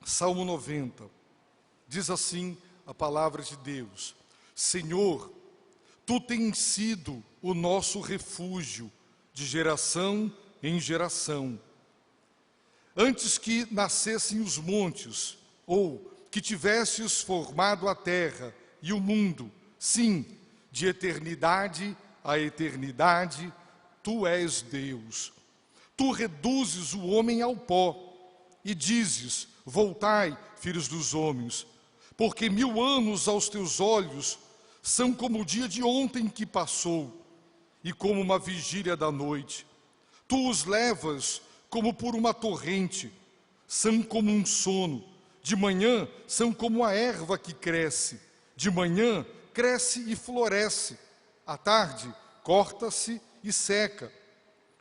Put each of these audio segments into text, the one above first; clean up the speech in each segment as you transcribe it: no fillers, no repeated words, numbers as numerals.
Salmo 90, diz assim a palavra de Deus: Senhor, Tu tens sido o nosso refúgio de geração em geração. Antes que nascessem os montes, ou que tivesses formado a terra e o mundo, sim, de eternidade a eternidade, Tu és Deus. Tu reduzes o homem ao pó e dizes: voltai, filhos dos homens, porque 1000 anos aos teus olhos são como o dia de ontem que passou, e como uma vigília da noite. Tu os levas como por uma torrente, são como um sono. De manhã são como a erva que cresce, de manhã cresce e floresce, à tarde corta-se e seca.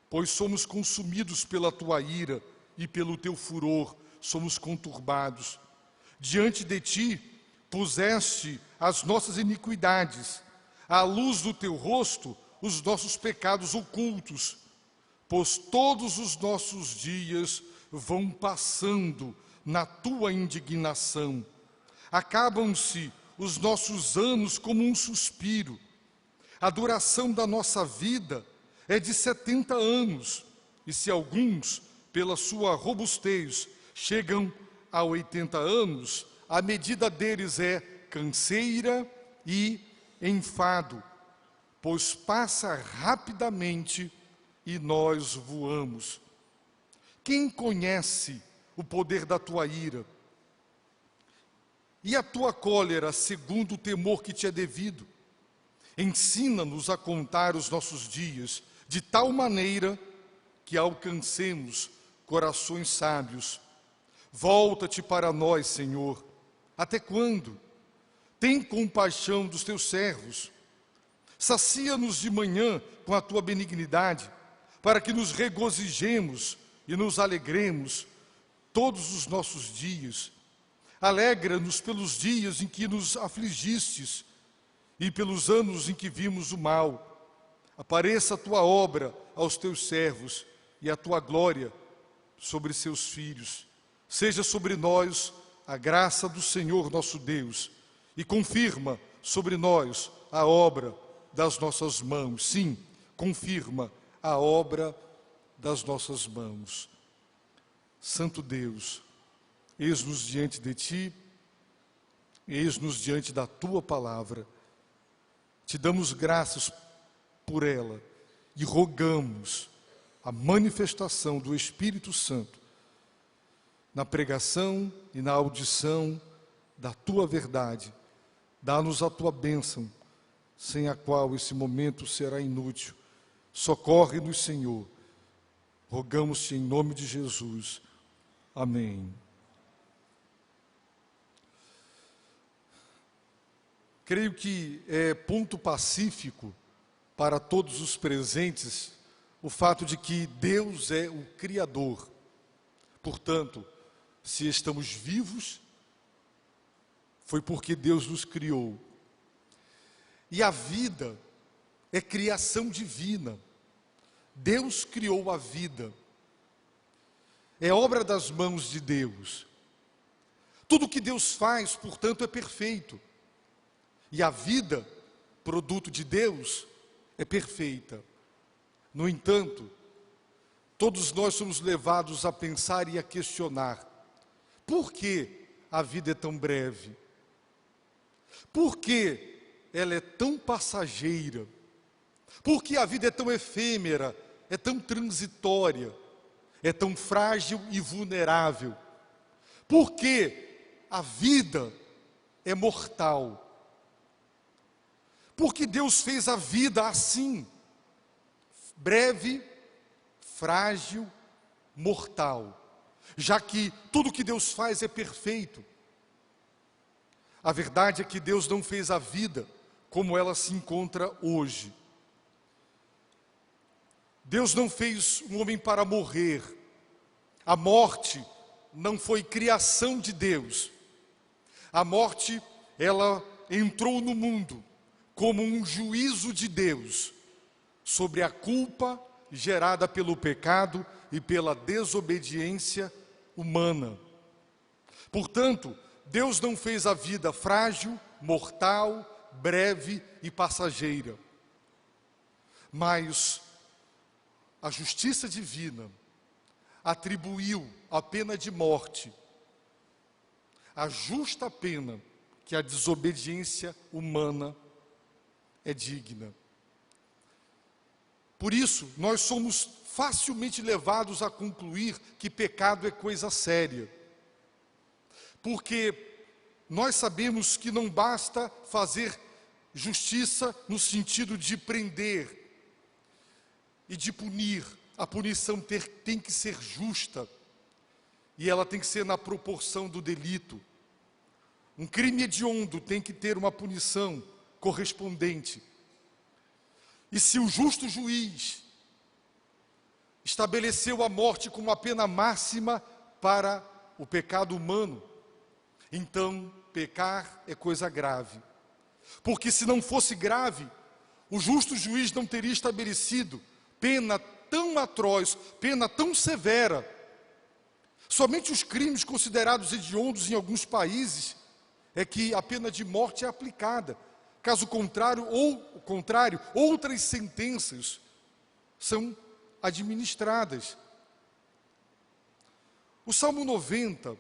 Pois somos consumidos pela tua ira e pelo teu furor somos conturbados. Diante de ti puseste as nossas iniquidades, à luz do teu rosto os nossos pecados ocultos. Pois todos os nossos dias vão passando na tua indignação. Acabam-se os nossos anos como um suspiro. A duração da nossa vida é de 70 anos, e se alguns, pela sua robustez, chegam a 80 anos, a medida deles é canseira e enfado, pois passa rapidamente e nós voamos. Quem conhece o poder da tua ira e a tua cólera segundo o temor que te é devido? Ensina-nos a contar os nossos dias de tal maneira que alcancemos corações sábios. Volta-te para nós, Senhor. Até quando? Tem compaixão dos teus servos. Sacia-nos de manhã com a tua benignidade, para que nos regozijemos e nos alegremos todos os nossos dias. Alegra-nos pelos dias em que nos afligistes e pelos anos em que vimos o mal. Apareça a tua obra aos teus servos e a tua glória sobre seus filhos. Seja sobre nós a graça do Senhor nosso Deus e confirma sobre nós a obra das nossas mãos. Sim, confirma a obra das nossas mãos. Santo Deus, eis-nos diante de Ti, eis-nos diante da Tua palavra. Te damos graças por ela e rogamos a manifestação do Espírito Santo na pregação e na audição da Tua verdade. Dá-nos a Tua bênção, sem a qual esse momento será inútil. Socorre-nos, Senhor. Rogamos-te em nome de Jesus. Amém. Creio que é ponto pacífico para todos os presentes o fato de que Deus é o Criador. Portanto, se estamos vivos, foi porque Deus nos criou. E a vida é criação divina. Deus criou a vida. É obra das mãos de Deus. Tudo que Deus faz, portanto, é perfeito. E a vida, produto de Deus, é perfeita. No entanto, todos nós somos levados a pensar e a questionar: por que a vida é tão breve? Por que ela é tão passageira? Por que a vida é tão efêmera, é tão transitória, é tão frágil e vulnerável? Por que a vida é mortal? Porque Deus fez a vida assim, breve, frágil, mortal, já que tudo que Deus faz é perfeito. A verdade é que Deus não fez a vida como ela se encontra hoje. Deus não fez um homem para morrer. A morte não foi criação de Deus. A morte, ela entrou no mundo como um juízo de Deus sobre a culpa gerada pelo pecado e pela desobediência humana. Portanto, Deus não fez a vida frágil, mortal, breve e passageira. Mas a justiça divina atribuiu a pena de morte, a justa pena que a desobediência humana é digna. Por isso, nós somos facilmente levados a concluir que pecado é coisa séria. Porque nós sabemos que não basta fazer justiça no sentido de prender e de punir. A punição tem que ser justa e ela tem que ser na proporção do delito. Um crime hediondo tem que ter uma punição correspondente. E se o justo juiz estabeleceu a morte como a pena máxima para o pecado humano, então pecar é coisa grave. Porque se não fosse grave, o justo juiz não teria estabelecido pena tão atroz, pena tão severa. Somente os crimes considerados hediondos em alguns países é que a pena de morte é aplicada. Caso contrário, outras sentenças são administradas. O Salmo 90,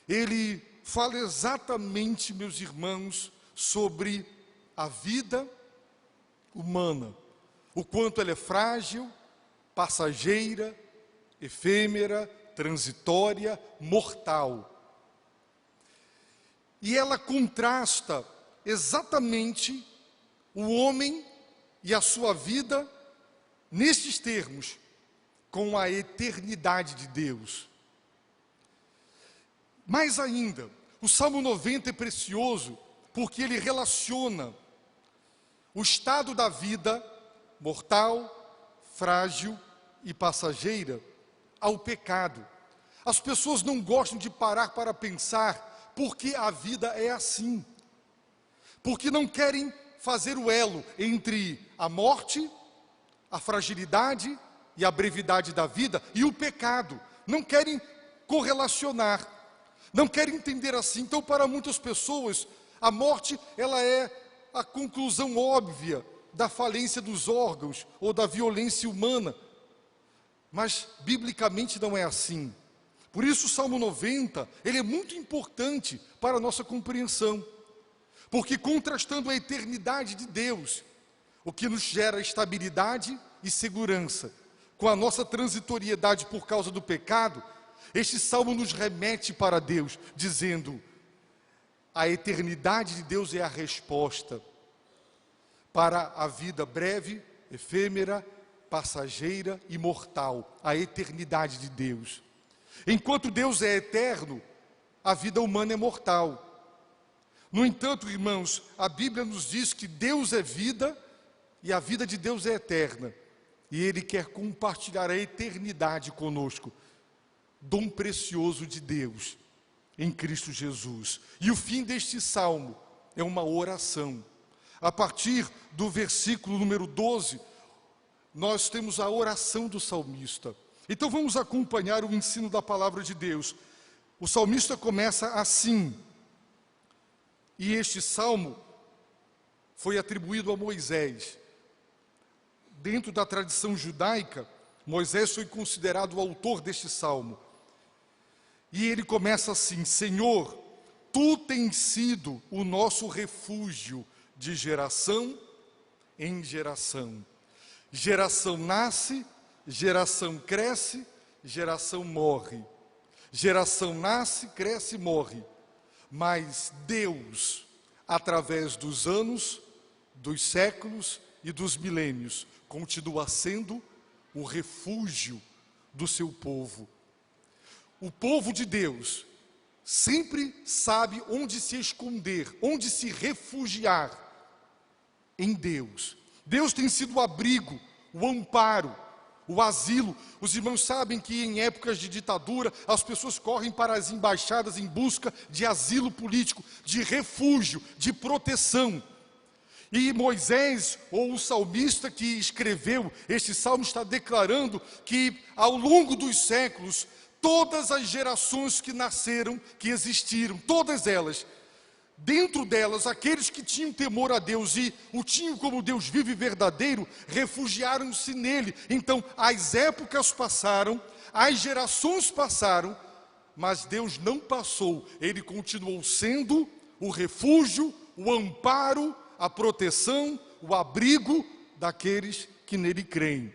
ele fala exatamente, meus irmãos, sobre a vida humana, o quanto ela é frágil, passageira, efêmera, transitória, mortal. E ela contrasta exatamente o homem e a sua vida, nestes termos, com a eternidade de Deus. Mais ainda, o Salmo 90 é precioso porque ele relaciona o estado da vida mortal, frágil e passageira ao pecado. As pessoas não gostam de parar para pensar porque a vida é assim. Porque não querem fazer o elo entre a morte, a fragilidade e a brevidade da vida e o pecado. Não querem correlacionar. Não querem entender assim. Então, para muitas pessoas, a morte ela é a conclusão óbvia da falência dos órgãos ou da violência humana. Mas, biblicamente, não é assim. Por isso, o Salmo 90, ele é muito importante para a nossa compreensão. Porque, contrastando a eternidade de Deus, o que nos gera estabilidade e segurança, com a nossa transitoriedade por causa do pecado, este Salmo nos remete para Deus, dizendo: a eternidade de Deus é a resposta para a vida breve, efêmera, passageira e mortal, a eternidade de Deus. Enquanto Deus é eterno, a vida humana é mortal. No entanto, irmãos, a Bíblia nos diz que Deus é vida e a vida de Deus é eterna. E Ele quer compartilhar a eternidade conosco. Dom precioso de Deus em Cristo Jesus. E o fim deste salmo é uma oração. A partir do versículo número 12, nós temos a oração do salmista. Então vamos acompanhar o ensino da palavra de Deus. O salmista começa assim. E este salmo foi atribuído a Moisés. Dentro da tradição judaica, Moisés foi considerado o autor deste salmo. E ele começa assim: Senhor, Tu tens sido o nosso refúgio de geração em geração. Geração nasce, geração cresce, geração morre. Geração nasce, cresce e morre. Mas Deus, através dos anos, dos séculos e dos milênios, continua sendo o refúgio do seu povo. O povo de Deus sempre sabe onde se esconder, onde se refugiar em Deus. Deus tem sido o abrigo, o amparo, o asilo. Os irmãos sabem que em épocas de ditadura, as pessoas correm para as embaixadas em busca de asilo político, de refúgio, de proteção. E Moisés, ou o salmista que escreveu este salmo, está declarando que ao longo dos séculos, todas as gerações que nasceram, que existiram, todas elas, dentro delas, aqueles que tinham temor a Deus e o tinham como Deus vivo e verdadeiro, refugiaram-se nele. Então, as épocas passaram, as gerações passaram, mas Deus não passou. Ele continuou sendo o refúgio, o amparo, a proteção, o abrigo daqueles que nele creem.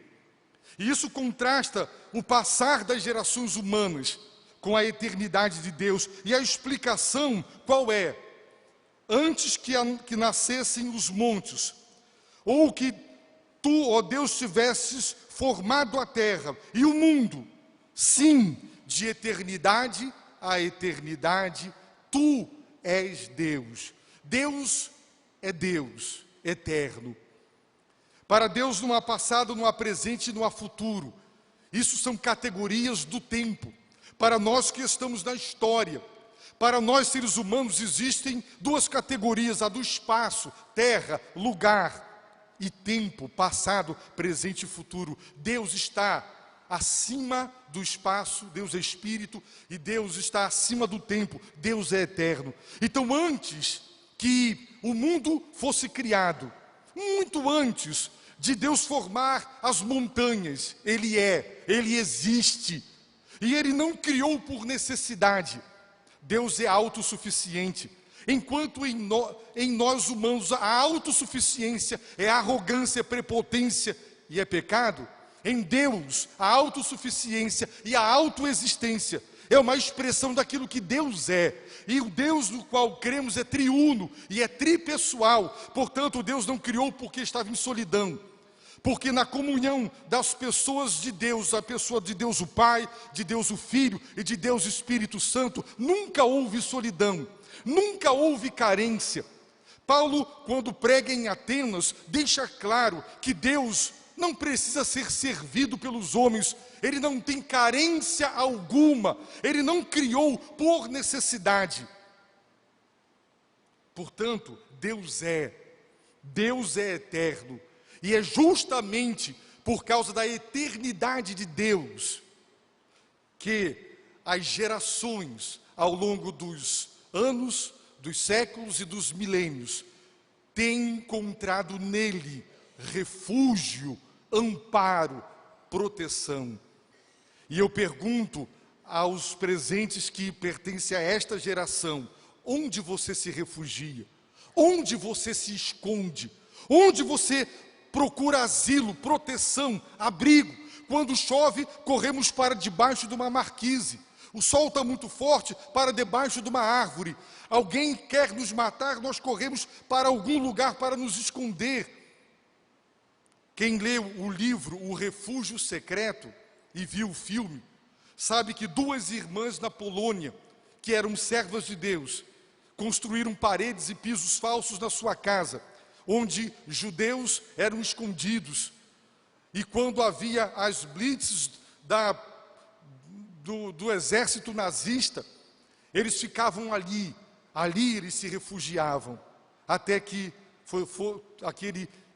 E isso contrasta o passar das gerações humanas com a eternidade de Deus. E a explicação qual é? Antes que nascessem os montes, ou que tu, ó Deus, tivesses formado a terra e o mundo, sim, de eternidade a eternidade, tu és Deus. Deus é Deus, eterno. Para Deus não há passado, não há presente e não há futuro. Isso são categorias do tempo. Para nós que estamos na história, para nós seres humanos existem duas categorias, a do espaço, terra, lugar e tempo, passado, presente e futuro. Deus está acima do espaço, Deus é espírito e Deus está acima do tempo, Deus é eterno. Então, antes que o mundo fosse criado, muito antes de Deus formar as montanhas, Ele existe. E Ele não criou por necessidade. Deus é autossuficiente. Enquanto em nós humanos a autossuficiência é arrogância, é prepotência e é pecado, em Deus a autossuficiência e a autoexistência é uma expressão daquilo que Deus é. E o Deus no qual cremos é triuno e é tripessoal. Portanto, Deus não criou porque estava em solidão. Porque na comunhão das pessoas de Deus, a pessoa de Deus o Pai, de Deus o Filho e de Deus o Espírito Santo, nunca houve solidão, nunca houve carência. Paulo, quando prega em Atenas, deixa claro que Deus não precisa ser servido pelos homens, Ele não tem carência alguma, Ele não criou por necessidade. Portanto, Deus é eterno. E é justamente por causa da eternidade de Deus que as gerações, ao longo dos anos, dos séculos e dos milênios, têm encontrado nele refúgio, amparo, proteção. E eu pergunto aos presentes que pertencem a esta geração: onde você se refugia? Onde você se esconde? Onde você procura asilo, proteção, abrigo? Quando chove, corremos para debaixo de uma marquise. O sol está muito forte, para debaixo de uma árvore. Alguém quer nos matar, nós corremos para algum lugar para nos esconder. Quem leu o livro O Refúgio Secreto e viu o filme, sabe que duas irmãs na Polônia, que eram servas de Deus, construíram paredes e pisos falsos na sua casa, onde judeus eram escondidos. E quando havia as blitzes do exército nazista, eles ficavam ali eles se refugiavam, até que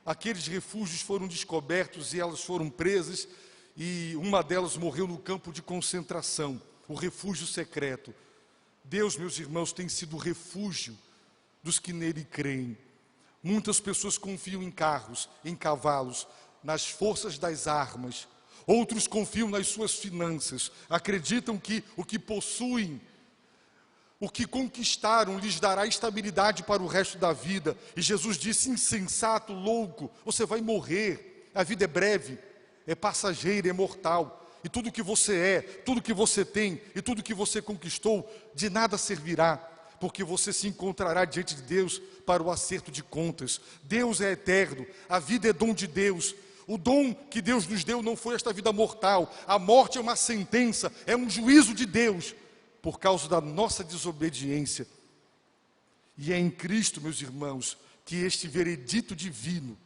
aqueles refúgios foram descobertos e elas foram presas, e uma delas morreu no campo de concentração, o refúgio secreto. Deus, meus irmãos, tem sido o refúgio dos que nele creem. Muitas pessoas confiam em carros, em cavalos, nas forças das armas. Outros confiam nas suas finanças, acreditam que o que possuem, o que conquistaram, lhes dará estabilidade para o resto da vida. E Jesus disse: insensato, louco, você vai morrer, a vida é breve, é passageira, é mortal. E tudo que você é, tudo que você tem e tudo que você conquistou, de nada servirá, porque você se encontrará diante de Deus para o acerto de contas. Deus é eterno, a vida é dom de Deus. O dom que Deus nos deu não foi esta vida mortal. A morte é uma sentença, é um juízo de Deus, por causa da nossa desobediência. E é em Cristo, meus irmãos, que este veredito divino,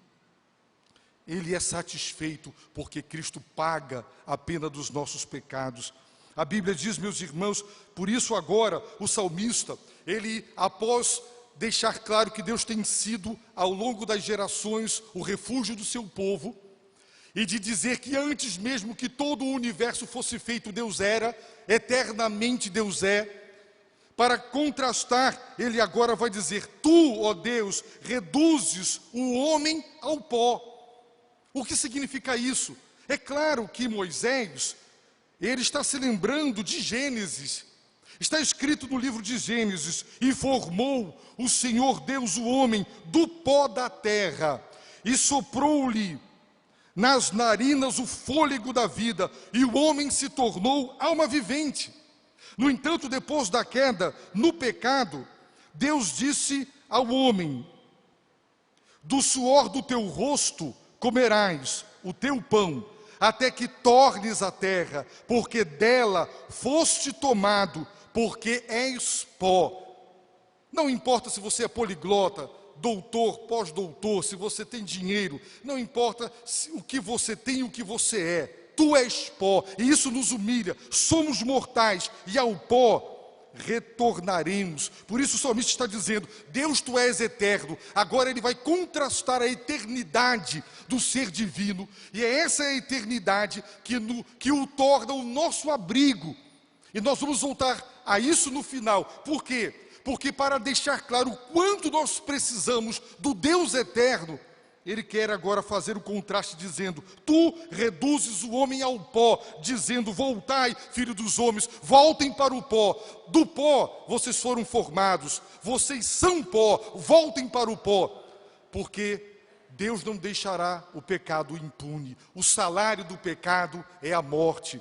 ele é satisfeito, porque Cristo paga a pena dos nossos pecados. A Bíblia diz, meus irmãos, por isso agora o salmista, ele, após deixar claro que Deus tem sido, ao longo das gerações, o refúgio do seu povo, e de dizer que antes mesmo que todo o universo fosse feito, Deus era, eternamente Deus é. Para contrastar, ele agora vai dizer: tu, ó Deus, reduzes o homem ao pó. O que significa isso? É claro que Moisés, ele está se lembrando de Gênesis. Está escrito no livro de Gênesis: e formou o Senhor Deus o homem do pó da terra, e soprou-lhe nas narinas o fôlego da vida, e o homem se tornou alma vivente. No entanto, depois da queda, no pecado, Deus disse ao homem: do suor do teu rosto comerás o teu pão, até que tornes a terra, porque dela foste tomado, porque és pó. Não importa se você é poliglota, doutor, pós-doutor, se você tem dinheiro, não importa o que você tem e o que você é, tu és pó, e isso nos humilha. Somos mortais, e ao pó retornaremos. Por isso o salmista está dizendo: Deus, tu és eterno. Agora ele vai contrastar a eternidade do ser divino, e é essa a eternidade que o torna o nosso abrigo. E nós vamos voltar a isso no final. Por quê? Porque para deixar claro o quanto nós precisamos do Deus eterno, ele quer agora fazer o contraste dizendo: tu reduzes o homem ao pó, dizendo: voltai, filho dos homens, voltem para o pó. Do pó vocês foram formados, vocês são pó, voltem para o pó. Porque Deus não deixará o pecado impune. O salário do pecado é a morte.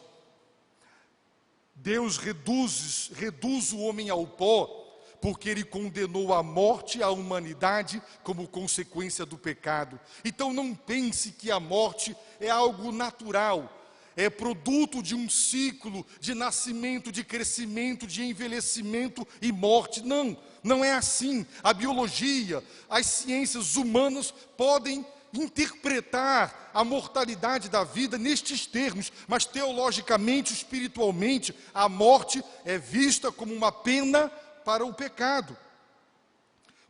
Deus reduz o homem ao pó, porque ele condenou a morte à humanidade como consequência do pecado. Então não pense que a morte é algo natural, é produto de um ciclo de nascimento, de crescimento, de envelhecimento e morte. Não, não é assim. A biologia, as ciências humanas podem interpretar a mortalidade da vida nestes termos, mas teologicamente, espiritualmente, a morte é vista como uma pena para o pecado.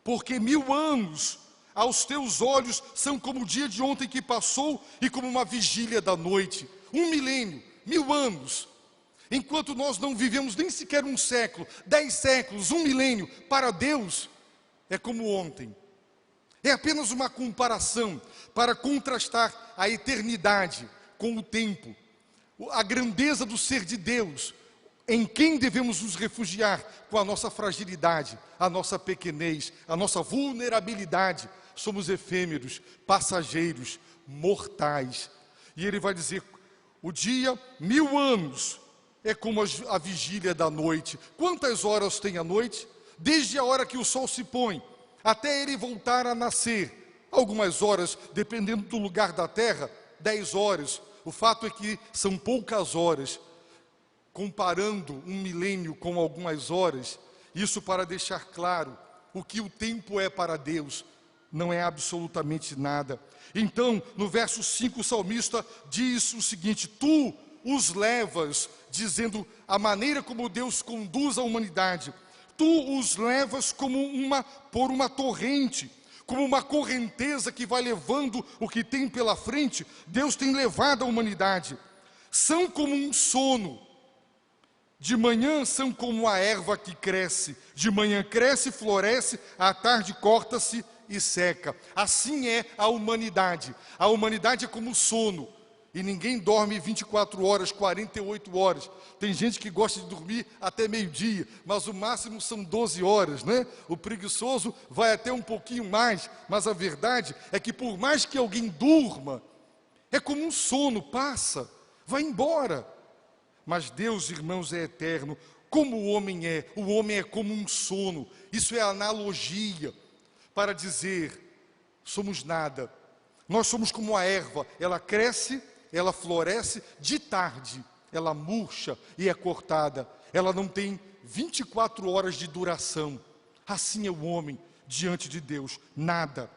Porque 1000 anos aos teus olhos são como o dia de ontem que passou e como uma vigília da noite. 1 milênio, 1000 anos. Enquanto nós não vivemos nem sequer um século, 10 séculos, 1 milênio, para Deus é como ontem. É apenas uma comparação para contrastar a eternidade com o tempo, a grandeza do ser de Deus, em quem devemos nos refugiar com a nossa fragilidade, a nossa pequenez, a nossa vulnerabilidade. Somos efêmeros, passageiros, mortais. E ele vai dizer: o dia, 1000 anos, é como a vigília da noite. Quantas horas tem a noite? Desde a hora que o sol se põe até ele voltar a nascer. Algumas horas, dependendo do lugar da terra, 10 horas. O fato é que são poucas horas. Comparando 1 milênio com algumas horas, isso para deixar claro o que o tempo é para Deus, não é absolutamente nada. Então, no verso 5, o salmista diz o seguinte: tu os levas, dizendo a maneira como Deus conduz a humanidade, tu os levas como por uma torrente, como uma correnteza que vai levando o que tem pela frente. Deus tem levado a humanidade. São como um sono. De manhã são como a erva que cresce. De manhã cresce, floresce, à tarde corta-se e seca. Assim é a humanidade. A humanidade é como sono. E ninguém dorme 24 horas, 48 horas. Tem gente que gosta de dormir até meio-dia, mas o máximo são 12 horas, né? O preguiçoso vai até um pouquinho mais, mas a verdade é que por mais que alguém durma, é como um sono, passa, vai embora. Mas Deus, irmãos, é eterno. Como o homem é como um sono. Isso é analogia para dizer: somos nada. Nós somos como a erva, ela cresce, ela floresce, de tarde ela murcha e é cortada. Ela não tem 24 horas de duração. Assim é o homem diante de Deus, nada.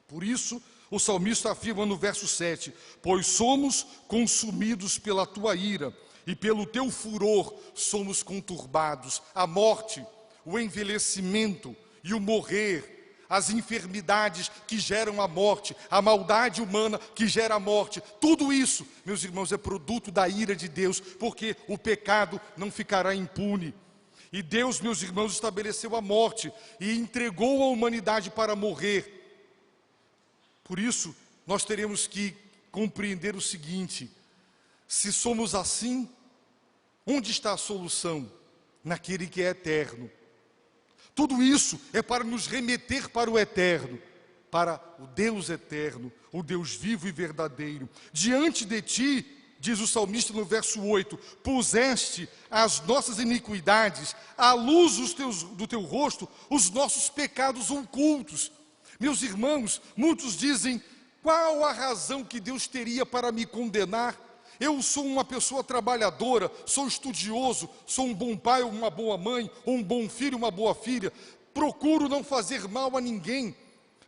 Por isso, o salmista afirma no verso 7: pois somos consumidos pela tua ira, e pelo teu furor somos conturbados. A morte, o envelhecimento e o morrer, as enfermidades que geram a morte, a maldade humana que gera a morte, tudo isso, meus irmãos, é produto da ira de Deus, porque o pecado não ficará impune. E Deus, meus irmãos, estabeleceu a morte e entregou a humanidade para morrer. Por isso, nós teremos que compreender o seguinte: se somos assim, onde está a solução? Naquele que é eterno. Tudo isso é para nos remeter para o eterno, para o Deus eterno, o Deus vivo e verdadeiro. Diante de ti, diz o salmista no verso 8, puseste as nossas iniquidades, à luz do teu rosto, os nossos pecados ocultos. Meus irmãos, muitos dizem: qual a razão que Deus teria para me condenar? Eu sou uma pessoa trabalhadora, sou estudioso, sou um bom pai, uma boa mãe, um bom filho, uma boa filha. Procuro não fazer mal a ninguém.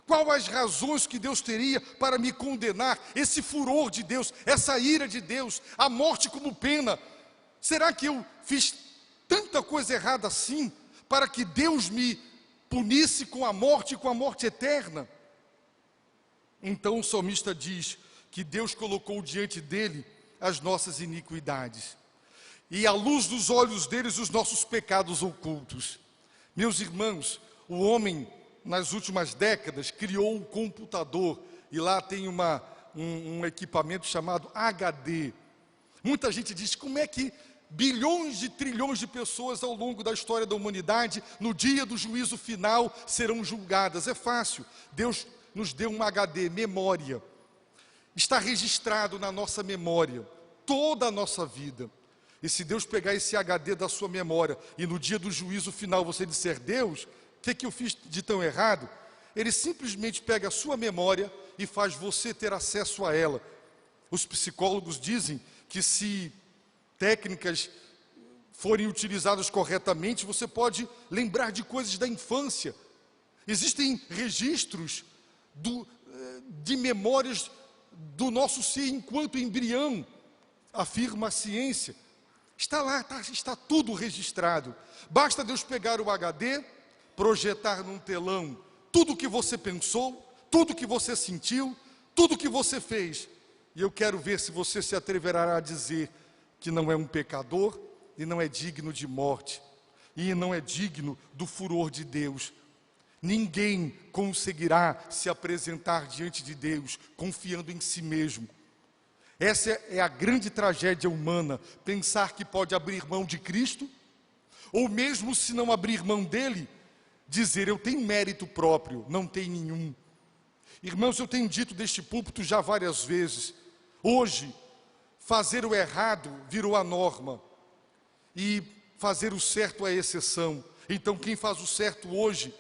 Qual as razões que Deus teria para me condenar? Esse furor de Deus, essa ira de Deus, a morte como pena. Será que eu fiz tanta coisa errada assim, para que Deus me punisse com a morte eterna? Então o salmista diz que Deus colocou diante dele as nossas iniquidades, e à luz dos olhos deles os nossos pecados ocultos. Meus irmãos, o homem nas últimas décadas criou um computador, e lá tem um equipamento chamado HD. Muita gente diz: como é que bilhões de trilhões de pessoas ao longo da história da humanidade, no dia do juízo final, serão julgadas? É fácil, Deus nos deu um HD, memória. Está registrado na nossa memória toda a nossa vida. E se Deus pegar esse HD da sua memória e no dia do juízo final você disser: Deus, o que eu fiz de tão errado? Ele simplesmente pega a sua memória e faz você ter acesso a ela. Os psicólogos dizem que se técnicas forem utilizadas corretamente, você pode lembrar de coisas da infância. Existem registros de memórias do nosso ser enquanto embrião, afirma a ciência. Está lá, está tudo registrado. Basta Deus pegar o HD, projetar num telão tudo o que você pensou, tudo o que você sentiu, tudo o que você fez. E eu quero ver se você se atreverá a dizer que não é um pecador e não é digno de morte e não é digno do furor de Deus. Ninguém conseguirá se apresentar diante de Deus confiando em si mesmo. Essa é a grande tragédia humana, pensar que pode abrir mão de Cristo, ou mesmo se não abrir mão dele, dizer: eu tenho mérito próprio. Não tem nenhum. Irmãos, eu tenho dito deste púlpito já várias vezes, hoje, fazer o errado virou a norma, e fazer o certo é a exceção. Então quem faz o certo hoje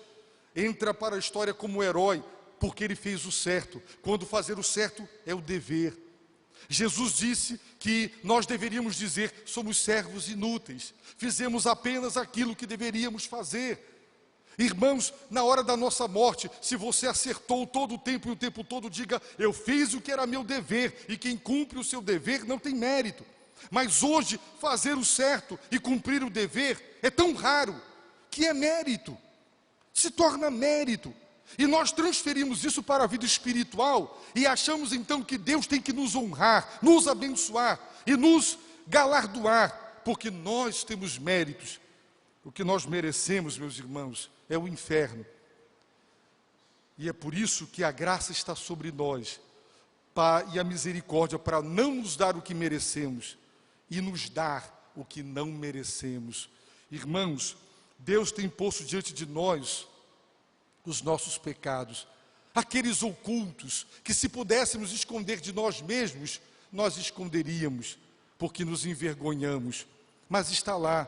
entra para a história como herói, porque ele fez o certo, quando fazer o certo é o dever. Jesus disse que nós deveríamos dizer: somos servos inúteis, fizemos apenas aquilo que deveríamos fazer. Irmãos, na hora da nossa morte, se você acertou todo o tempo e o tempo todo, diga: eu fiz o que era meu dever, e quem cumpre o seu dever não tem mérito. Mas hoje, fazer o certo e cumprir o dever é tão raro, que é mérito, se torna mérito. E nós transferimos isso para a vida espiritual e achamos então que Deus tem que nos honrar, nos abençoar e nos galardoar, porque nós temos méritos. O que nós merecemos, meus irmãos, é o inferno. E é por isso que a graça está sobre nós, e a misericórdia, para não nos dar o que merecemos e nos dar o que não merecemos. Irmãos, Deus tem posto diante de nós os nossos pecados, aqueles ocultos, que se pudéssemos esconder de nós mesmos, nós esconderíamos, porque nos envergonhamos. Mas está lá,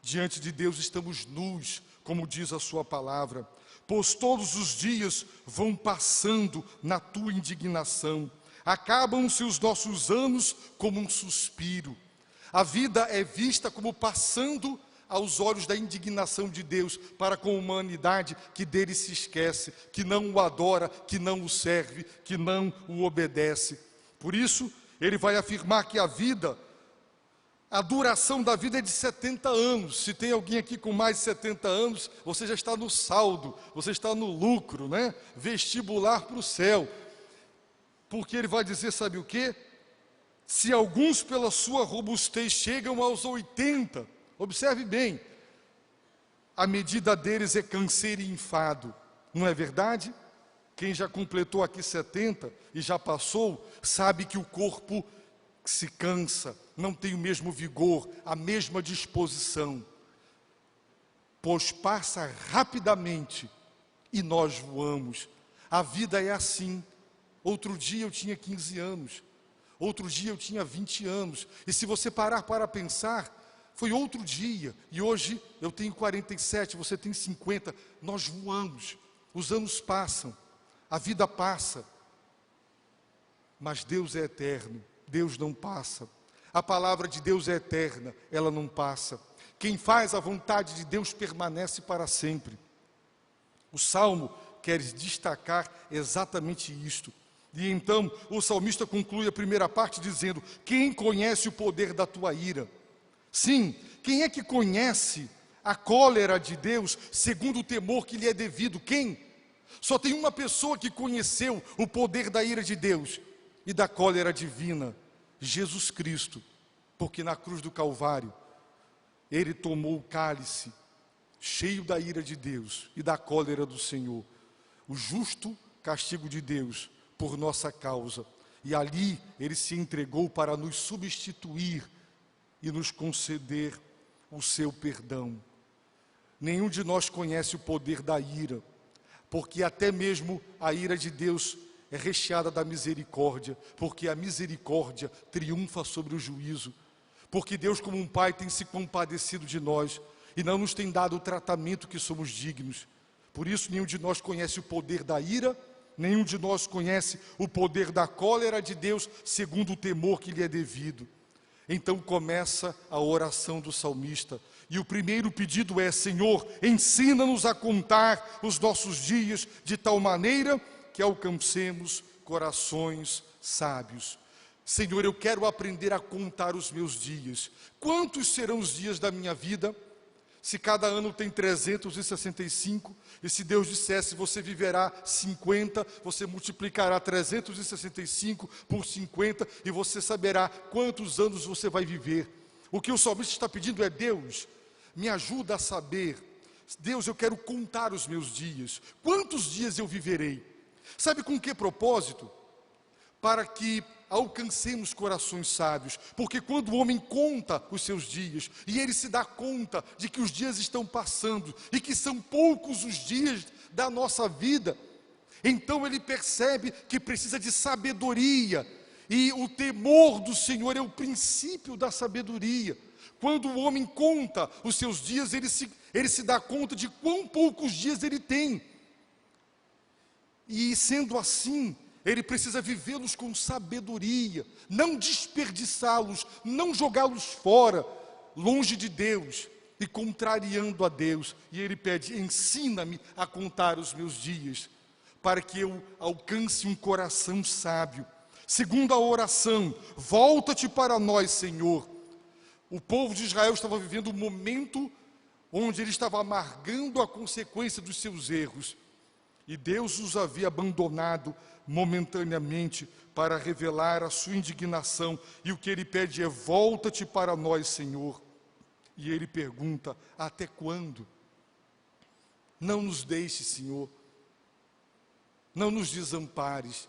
diante de Deus estamos nus, como diz a sua palavra, pois todos os dias vão passando na tua indignação, acabam-se os nossos anos como um suspiro. A vida é vista como passando aos olhos da indignação de Deus para com a humanidade que dele se esquece, que não o adora, que não o serve, que não o obedece. Por isso, ele vai afirmar que a vida a duração da vida é de 70 anos. Se tem alguém aqui com mais de 70 anos, você já está no saldo, você está no lucro, né? Vestibular para o céu. Porque ele vai dizer, sabe o quê? Se alguns pela sua robustez chegam aos 80, observe bem, a medida deles é câncer e enfado, não é verdade? Quem já completou aqui 70 e já passou, sabe que o corpo se cansa, não tem o mesmo vigor, a mesma disposição, pois passa rapidamente e nós voamos. A vida é assim. Outro dia eu tinha 15 anos, outro dia eu tinha 20 anos, e se você parar para pensar, foi outro dia, e hoje eu tenho 47, você tem 50, nós voamos, os anos passam, a vida passa, mas Deus é eterno, Deus não passa. A palavra de Deus é eterna, ela não passa. Quem faz a vontade de Deus permanece para sempre. O Salmo quer destacar exatamente isto. E então o salmista conclui a primeira parte dizendo: quem conhece o poder da tua ira? Sim, quem é que conhece a cólera de Deus segundo o temor que lhe é devido? Quem? Só tem uma pessoa que conheceu o poder da ira de Deus e da cólera divina: Jesus Cristo, porque na cruz do Calvário ele tomou o cálice cheio da ira de Deus e da cólera do Senhor, o justo castigo de Deus por nossa causa, e ali ele se entregou para nos substituir e nos conceder o seu perdão. Nenhum de nós conhece o poder da ira, porque até mesmo a ira de Deus é recheada da misericórdia, porque a misericórdia triunfa sobre o juízo, porque Deus, como um pai, tem se compadecido de nós e não nos tem dado o tratamento que somos dignos. Por isso nenhum de nós conhece o poder da ira, nenhum de nós conhece o poder da cólera de Deus segundo o temor que lhe é devido. Então começa a oração do salmista, e o primeiro pedido é: Senhor, ensina-nos a contar os nossos dias de tal maneira que alcancemos corações sábios. Senhor, eu quero aprender a contar os meus dias. Quantos serão os dias da minha vida? Se cada ano tem 365, e se Deus dissesse, você viverá 50, você multiplicará 365 por 50, e você saberá quantos anos você vai viver. O que o salmista está pedindo é: Deus, me ajuda a saber. Deus, eu quero contar os meus dias. Quantos dias eu viverei? Sabe com que propósito? Para que alcancemos corações sábios, porque quando o homem conta os seus dias, e ele se dá conta de que os dias estão passando, e que são poucos os dias da nossa vida, então ele percebe que precisa de sabedoria, e o temor do Senhor é o princípio da sabedoria. Quando o homem conta os seus dias, ele se dá conta de quão poucos dias ele tem, e sendo assim, ele precisa vivê-los com sabedoria, não desperdiçá-los, não jogá-los fora, longe de Deus e contrariando a Deus. E ele pede: ensina-me a contar os meus dias, para que eu alcance um coração sábio. Segunda oração: volta-te para nós, Senhor. O povo de Israel estava vivendo um momento onde ele estava amargando a consequência dos seus erros, e Deus os havia abandonado momentaneamente para revelar a sua indignação, e o que ele pede é: volta-te para nós, Senhor. E ele pergunta: até quando? Não nos deixe, Senhor, não nos desampares.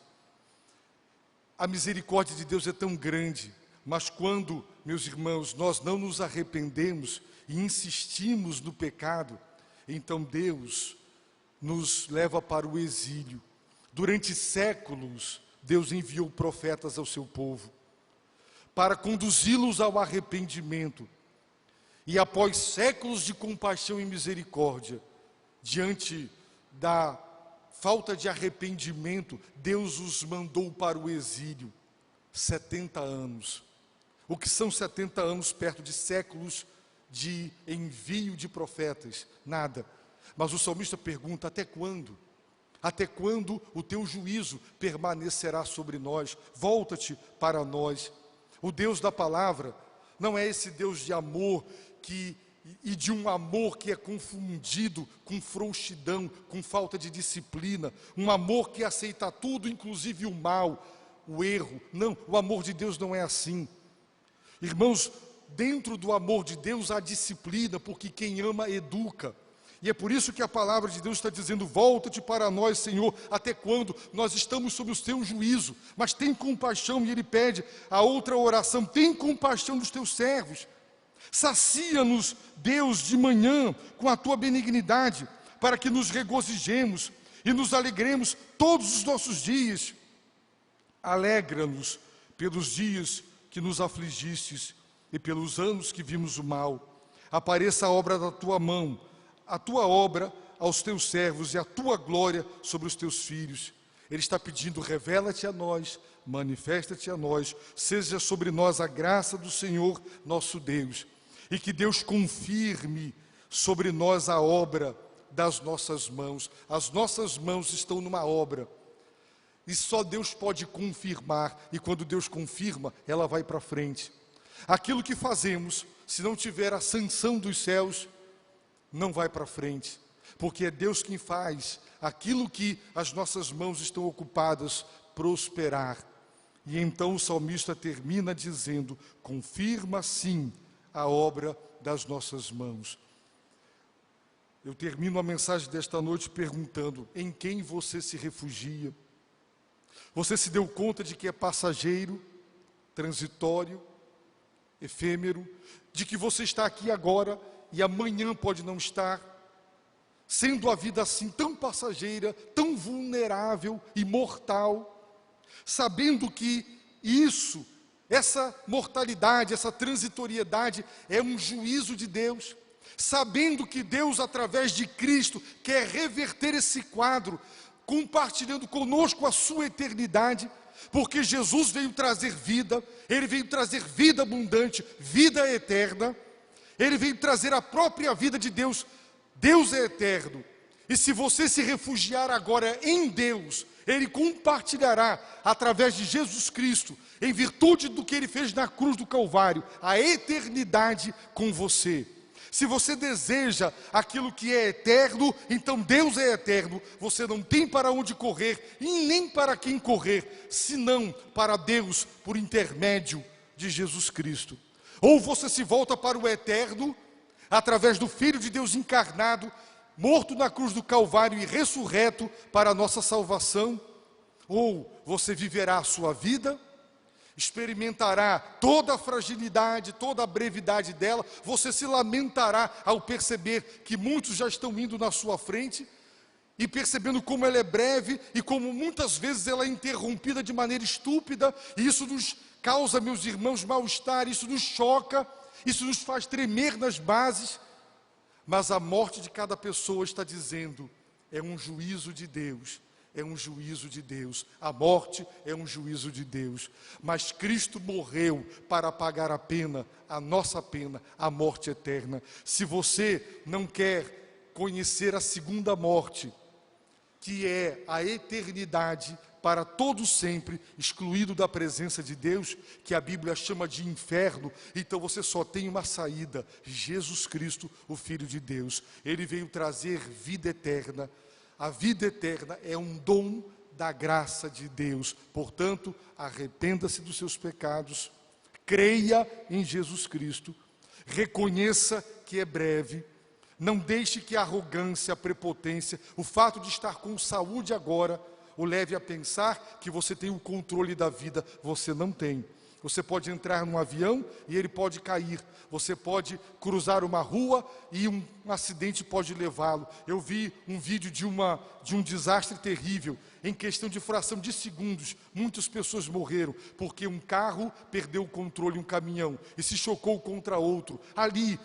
A misericórdia de Deus é tão grande, mas quando, meus irmãos, nós não nos arrependemos e insistimos no pecado, então Deus nos leva para o exílio. Durante séculos, Deus enviou profetas ao seu povo para conduzi-los ao arrependimento. E após séculos de compaixão e misericórdia, diante da falta de arrependimento, Deus os mandou para o exílio. 70 anos. O que são 70 anos perto de séculos de envio de profetas? Nada. Mas o salmista pergunta: até quando? Até quando o teu juízo permanecerá sobre nós? Volta-te para nós. O Deus da palavra Não é esse Deus de amor e de um amor que é confundido com frouxidão, com falta de disciplina, um amor que aceita tudo, inclusive o mal, o erro. Não, o amor de Deus não é assim. Irmãos, dentro do amor de Deus há disciplina, porque quem ama educa. E é por isso que a palavra de Deus está dizendo: volta-te para nós, Senhor, até quando? Nós estamos sob o teu juízo, mas tem compaixão. E ele pede a outra oração: tem compaixão dos teus servos. Sacia-nos, Deus, de manhã com a tua benignidade, para que nos regozijemos e nos alegremos todos os nossos dias. Alegra-nos pelos dias que nos afligistes e pelos anos que vimos o mal. Apareça a obra da tua mão, a tua obra aos teus servos e a tua glória sobre os teus filhos. Ele está pedindo: revela-te a nós, manifesta-te a nós, seja sobre nós a graça do Senhor nosso Deus, e que Deus confirme sobre nós a obra das nossas mãos. As nossas mãos estão numa obra, e só Deus pode confirmar, e quando Deus confirma, ela vai para frente. Aquilo que fazemos, se não tiver a sanção dos céus, não vai para frente, porque é Deus quem faz aquilo que as nossas mãos estão ocupadas prosperar. E então o salmista termina dizendo: confirma sim a obra das nossas mãos. Eu termino a mensagem desta noite perguntando: em quem você se refugia? Você se deu conta de que é passageiro, transitório, efêmero, de que você está aqui agora e amanhã pode não estar, sendo a vida assim tão passageira, tão vulnerável e mortal, sabendo que isso, essa mortalidade, essa transitoriedade é um juízo de Deus, sabendo que Deus, através de Cristo, quer reverter esse quadro, compartilhando conosco a sua eternidade, porque Jesus veio trazer vida, Ele veio trazer vida abundante, vida eterna, Ele veio trazer a própria vida de Deus. Deus é eterno, e se você se refugiar agora em Deus, Ele compartilhará, através de Jesus Cristo, em virtude do que Ele fez na cruz do Calvário, a eternidade com você. Se você deseja aquilo que é eterno, então Deus é eterno. Você não tem para onde correr e nem para quem correr, senão para Deus por intermédio de Jesus Cristo. Ou você se volta para o eterno, através do Filho de Deus encarnado, morto na cruz do Calvário e ressurreto para a nossa salvação, ou você viverá a sua vida, experimentará toda a fragilidade, toda a brevidade dela, você se lamentará ao perceber que muitos já estão indo na sua frente, e percebendo como ela é breve, e como muitas vezes ela é interrompida de maneira estúpida, e isso nos causa, meus irmãos, mal-estar, isso nos choca, isso nos faz tremer nas bases, mas a morte de cada pessoa está dizendo: é um juízo de Deus. É um juízo de Deus, a morte é um juízo de Deus, mas Cristo morreu para pagar a pena, a nossa pena, a morte eterna. Se você não quer conhecer a segunda morte, que é a eternidade para todo sempre, excluído da presença de Deus, que a Bíblia chama de inferno, então você só tem uma saída: Jesus Cristo, o Filho de Deus. Ele veio trazer vida eterna. A vida eterna é um dom da graça de Deus. Portanto, arrependa-se dos seus pecados, creia em Jesus Cristo, reconheça que é breve, não deixe que a arrogância, a prepotência, o fato de estar com saúde agora, o leve a pensar que você tem o controle da vida. Você não tem. Você pode entrar num avião e ele pode cair. Você pode cruzar uma rua e um acidente pode levá-lo. Eu vi um vídeo de um desastre terrível. Em questão de fração de segundos, muitas pessoas morreram porque um carro perdeu o controle, um caminhão, e se chocou contra outro. Ali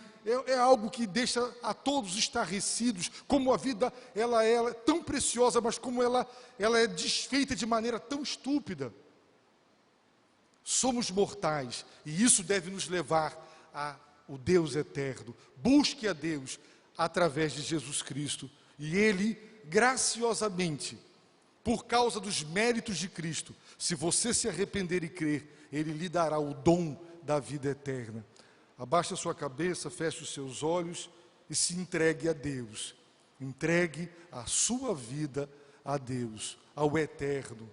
é algo que deixa a todos estarrecidos, como a vida ela é tão preciosa, mas como ela é desfeita de maneira tão estúpida. Somos mortais, e isso deve nos levar ao Deus eterno. Busque a Deus através de Jesus Cristo, e Ele, graciosamente, por causa dos méritos de Cristo, se você se arrepender e crer, Ele lhe dará o dom da vida eterna. abaixe a sua cabeça, feche os seus olhos e se entregue a Deus. Entregue a sua vida a Deus, ao Eterno.